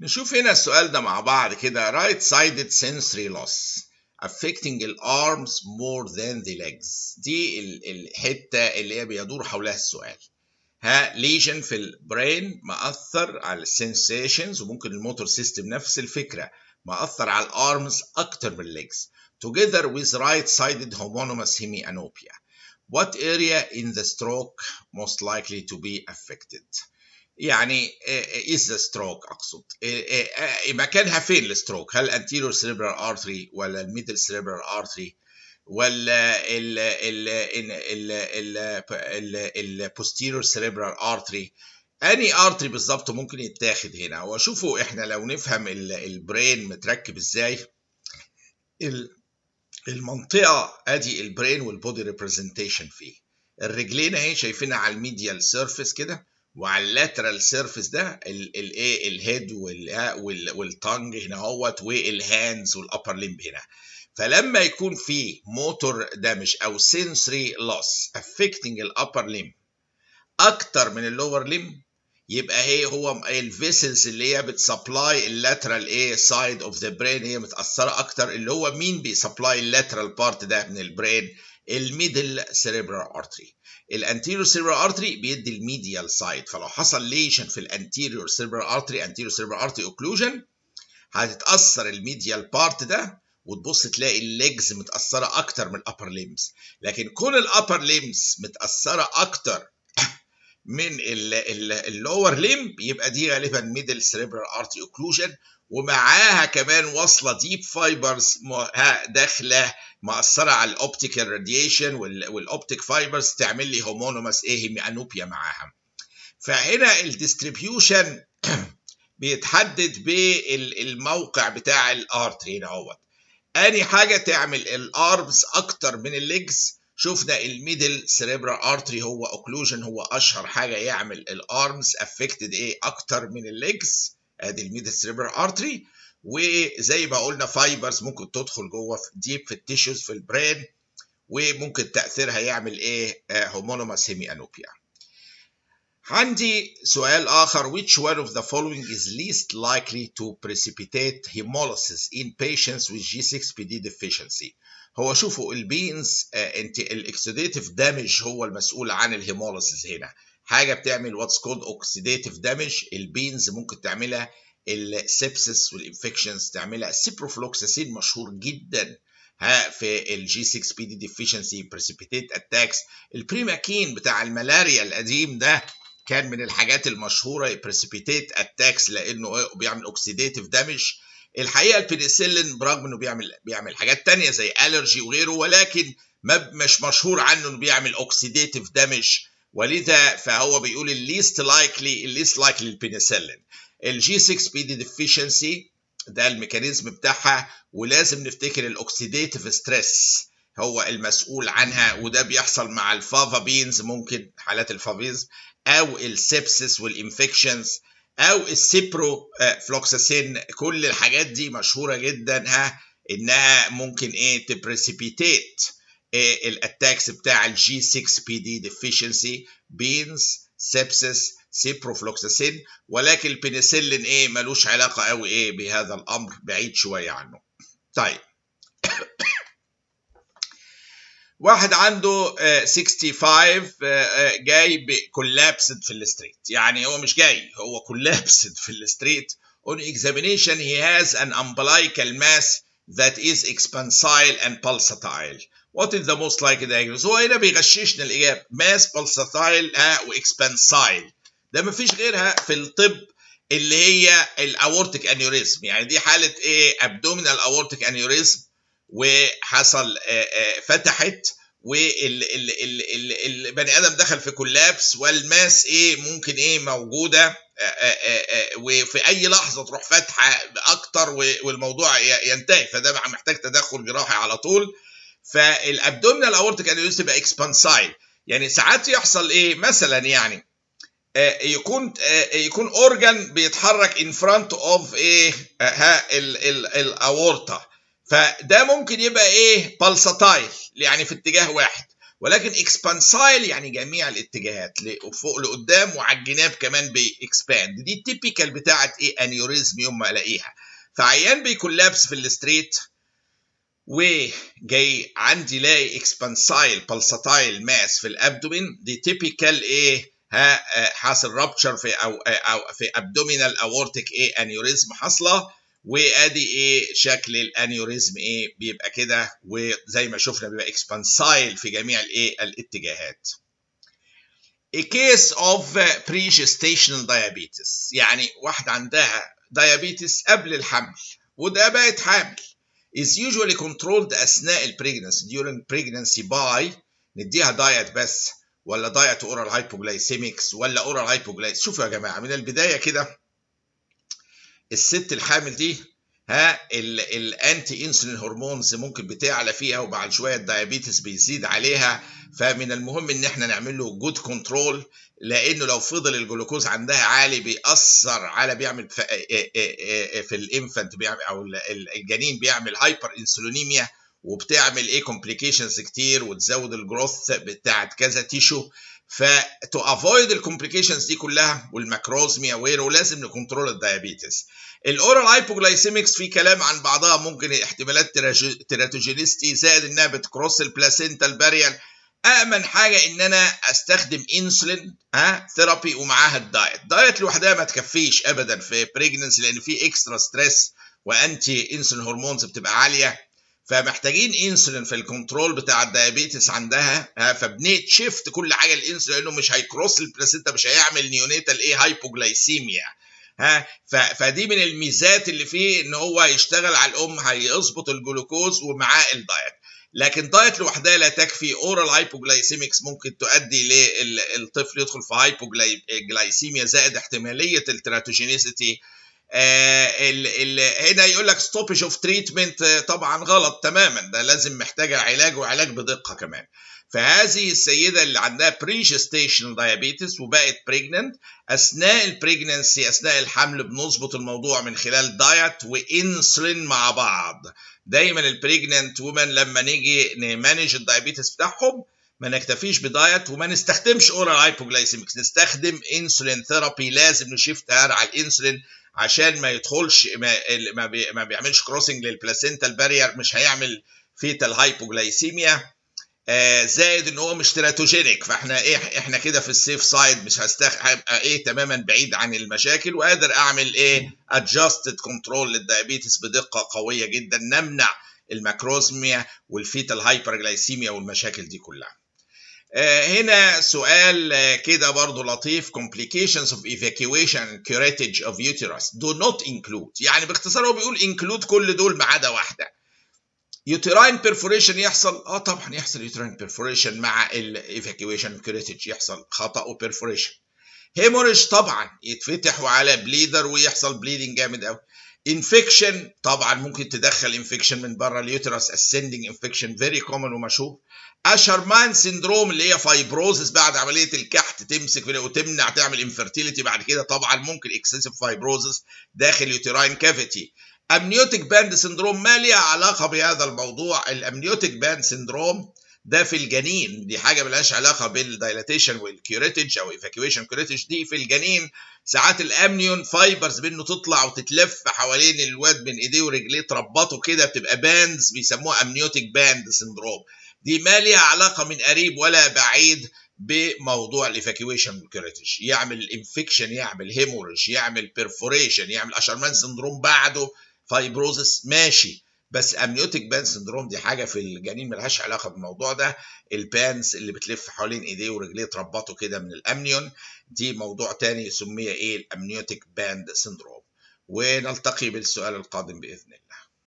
نشوف هنا السؤال ده مع بعض كده. right sided sensory loss affecting the arms more than the legs. دي الحتة اللي هي بيدور حولها السؤال. ليجن في البرين مأثر على السنسيشنز، وممكن الموتور سيستم نفس الفكرة مأثر على الارمز أكتر من الليجز. together with right sided homonymous hemianopia. What area in the stroke most likely to be affected؟ يعني is the stroke أقصد مكانها فين الستروك؟ هل anterior cerebral artery ولا middle cerebral artery ولا ال posterior cerebral artery؟ أني artery بالظبط ممكن يتاخد هنا؟ وشوفوا احنا لو نفهم البرين متركب ازاي. المنطقة ادي البرين والبودي ريبريزنتيشن فيه. الرجلين اهي شايفينها على الميديال سيرفيس كده، وعلى اللاترال سيرفيس ده الايه الهيد والتانج هنا اهوت، والهاندز والابر ليمب هنا. فلما يكون في موتور دامج او sensory loss affecting الابر ليمب اكتر من اللور ليمب، يبقى هو الفيسلز اللي هي بتسبلاي اللاترال سايد اوف ذا برين هي متاثره اكتر. اللي هو مين بيسبلاي اللاترال بارت ده من البرين؟ الميدل سيريبرال ارتري. الانتيريور سيريبرال ارتري بيدي الميديال سايد. فلو حصل ليشن في الانتيريور سيريبرال ارتري، انتيريور سيريبرال ارتري اوكلوجن، هتتاثر الميديال بارت ده، وتبص تلاقي الليجز متاثره اكتر من الابر ليمز. لكن كون الابر ليمز متاثره اكتر من اللور ليمب، يبقى دي غالبا ميدل سيريبرال ارتري اوكلوجن، ومعاها كمان واصله ديب فايبرز داخله مأثره على الاوبتيكال راديشن والاوبتيك فايبرز، تعمل لي هومونيموس هيميانوبيا معاها. فهنا الديستريبيوشن بيتحدد بالموقع بتاع الارتري هنا اهوت. اني حاجه تعمل الارمز اكتر من الليجز؟ شفنا الميدل سيريبرال ارتري هو اوكلوجن، هو اشهر حاجه يعمل الارمز افكتد اكتر من الليجز. ادي الميدل سيريبرال ارتري. وزي ما قلنا فايبرز ممكن تدخل جوه ديب في التيشوز في البرين، وممكن تاثيرها يعمل هومونيموس هيميانوبيا. عندي سؤال آخر. which one of the following is least likely to precipitate hemolysis in patients with G6PD deficiency؟ هو شوفوا البينز الاكسيديتيف دامج هو المسؤول عن الهيموليسيس هنا. حاجة بتعمل what's called oxidative damage. البينز ممكن تعملها السبسس والانفكشنز، تعملها السيبروفلوكساسين مشهور جدا في الجي 6 بي دي deficiency precipitate attacks. البريماكين بتاع الملاريا القديم ده كان من الحاجات المشهوره بريسيبيتيت اتاكس، لانه بيعمل اوكسيديتيف دامج. الحقيقه البنسلين برغم انه بيعمل حاجات تانية زي الرجي وغيره، ولكن مش مشهور عنه انه بيعمل اوكسيديتيف دامج، ولذا فهو بيقول الليست لايكلي البنسلين. الجي 6 بي دي ديفيشنسي ده الميكانيزم بتاعها، ولازم نفتكر الاوكسيديتيف ستريس هو المسؤول عنها، وده بيحصل مع الفافا بينز، ممكن حالات الفافيزم، او السبسس والانفكشنز، او السيبرو فلوكساسين. كل الحاجات دي مشهوره جدا انها ممكن تبريسيبيتيت الاتاكس بتاع الجي 6 بي دي ديفيشنسي، بينز، سبسس، سيبروفلوكساسين. ولكن البنسلين ملوش علاقه قوي بهذا الامر، بعيد شويه عنه. طيب واحد عنده 65 جاي كولابسد في الستريت. يعني هو مش جاي، هو كولابسد في الستريت. on examination he has an umbilical mass that is expansile and pulsatile. what is the most likely diagnosis؟ هو هنا بيغششنا الإجابة mass pulsatile واكسبانسايل. ده مفيش غيرها في الطب اللي هي الاورتيك انيوريزم. يعني دي حالة abdominal aortic aneurysm، وحصل فتحت والبني ادم دخل في كولابس، والماس ممكن موجوده وفي اي لحظه تروح فاتحه اكتر والموضوع ينتهي، فده محتاج تدخل جراحي على طول. فالابدومينال اورتيك انيوريزم تبقى اكسبانسايل. يعني ساعات يحصل مثلا يعني يكون اورجان بيتحرك in front of الاورطه، فده ممكن يبقى بالساتايل يعني في اتجاه واحد. ولكن اكسبانسايل يعني جميع الاتجاهات فوق لقدام وعلى الجناب كمان بيكسباند. دي التيبيكال بتاعت ايه انيوريزم يوم ما الاقيها. فعيان بيكولابس في الستريت وجاي عندي لاقي اكسبانسايل بالساتايل ماس في الابدومين، دي تيبيكال ايه حاصل رابتشر في او في ابدومينال اورتيك ايه انيوريزم حاصله. وادي ايه شكل الانيوريزم ايه بيبقى كده، وزي ما شفنا بيبقى اكسبانسايل في جميع الايه الاتجاهات. A case of pre-gestational diabetes، يعني واحدة عندها diabetes قبل الحمل وده بقت حامل، is usually controlled أثناء البريجنسي during pregnancy by نديها دايت بس ولا دايت اورال هايبوجلايسيميكس ولا اورال هايبوجلايس. شوفوا يا جماعة من البداية كده الست الحامل دي الانتي انسولين هرمونز ممكن بتعلى فيها وبعد شويه الدايابيتس بيزيد عليها، فمن المهم ان احنا نعمل له جود كنترول، لانه لو فضل الجلوكوز عندها عالي بيأثر على بيعمل في الانفانت بيعمل او الجنين بيعمل هايبر انسولينيميا وبتعمل ايه كومبليكيشنز كتير وتزود الجروث بتاعت كذا تيشو. فتو افويد الكومبليكيشنز دي كلها والماكروزميا وغيره لازم نكنترول الدايابيتس. الاورال هايبوجلايسيميكس في كلام عن بعضها، ممكن احتمالات تيراتوجينيستي زائد انها بتكروس البلاسينتال بارير. امن حاجه ان انا استخدم انسولين ثيرابي ومعاها الدايت لوحدها ما تكفيش ابدا في بريجننسي، لان في اكسترا ستريس وانتي انسولين هرمونز بتبقى عاليه، فمحتاجين انسولين في الكنترول بتاع الدايابيتس عندها. فبنيت شيفت كل حاجه الانسولين لانه مش هيكروس البلاسينتا، مش هيعمل نيونيتال ايه هايبوجلايسيميا. فدي من الميزات اللي فيه ان هو يشتغل على الام، هيظبط الجلوكوز ومعاه الدايت. لكن دايت لوحدها لا تكفي. اورال هايبوجلايسيميكس ممكن تؤدي للطفل يدخل في هايبوجلايسيميا زائد احتماليه التراتوجينيسيتي. هنا يقول لك ستوبج اوف تريتمنت، طبعا غلط تماما، ده لازم محتاجه علاج وعلاج بدقه كمان. فهذه السيده اللي عندها بري جيستيشنال دايابيتس وبقت بريجننت، اثناء البريجننسي اثناء الحمل بنظبط الموضوع من خلال دايت وانسولين مع بعض. دايما البريجننت وومن لما نيجي نمانج الدايابيتس بتاعهم ما نكتفيش بدايت وما نستخدمش اورال هايبوجلايسيميكس، نستخدم انسولين ثيرابي. لازم نشيفت على الانسولين عشان ما يدخلش ما بيعملش كروسنج للبلاسينتال بارير، مش هيعمل فيتال هايبوجلايسيميا. زائد ان هو مش تيراتوجينيك، فاحنا احنا كده في السيف سايد، مش هبقى ايه تماما بعيد عن المشاكل، وقادر اعمل ايه ادجستد كنترول للدايابيتس بدقه قويه جدا، نمنع الماكروزميا والفيتال هايبرجلايسيميا والمشاكل دي كلها. هنا سؤال كده برضو لطيف. complications of evacuation and curettage of uterus do not include، يعني باختصار هو بيقول include كل دول ما عدا واحده. uterine perforation يحصل طبعا يحصل uterine perforation مع evacuation curettage، يحصل خطأ و perforation. hemorrhage طبعا يتفتح وعلى بليدر ويحصل bleeding جامد قوي. infection طبعا ممكن تدخل infection من بره اليوترس، ascending infection very common ومشهور. اشرمان سيندروم اللي هي فايبروزس بعد عمليه الكحت تمسك وتمنع تعمل انفيرتيليتي بعد كده، طبعا ممكن اكسسيف فايبروزس داخل يوتراين كافيتي. امنيوتيك باند سيندروم ما ليها علاقه بهذا الموضوع. الامنيوتيك باند سيندروم ده في الجنين، دي حاجه ملهاش علاقه بالدايلاتيشن والكيوريتج او ايفاكيويشن كيوريتج، دي في الجنين. ساعات الامنيون فايبرز منه تطلع وتتلف حوالين الواد من ايديه ورجليه تربطه كده، بتبقى باندز بيسموها امنيوتيك باند سيندروم. دي ما ليها علاقه من قريب ولا بعيد بموضوع الايفاكيويشن والكيوريتج. يعمل انفكشن، يعمل هيموريج، يعمل بيرفوريشن، يعمل اشرمان سندروم بعده فايبروزس، ماشي. بس امنيوتيك بان سندروم دي حاجه في الجنين ملهاش علاقه بالموضوع ده. البانز اللي بتلف حوالين ايديه ورجليه تربطه كده من الامنيون، دي موضوع تاني سمي ايه الامنيوتيك باند سندروم. ونلتقي بالسؤال القادم باذن الله.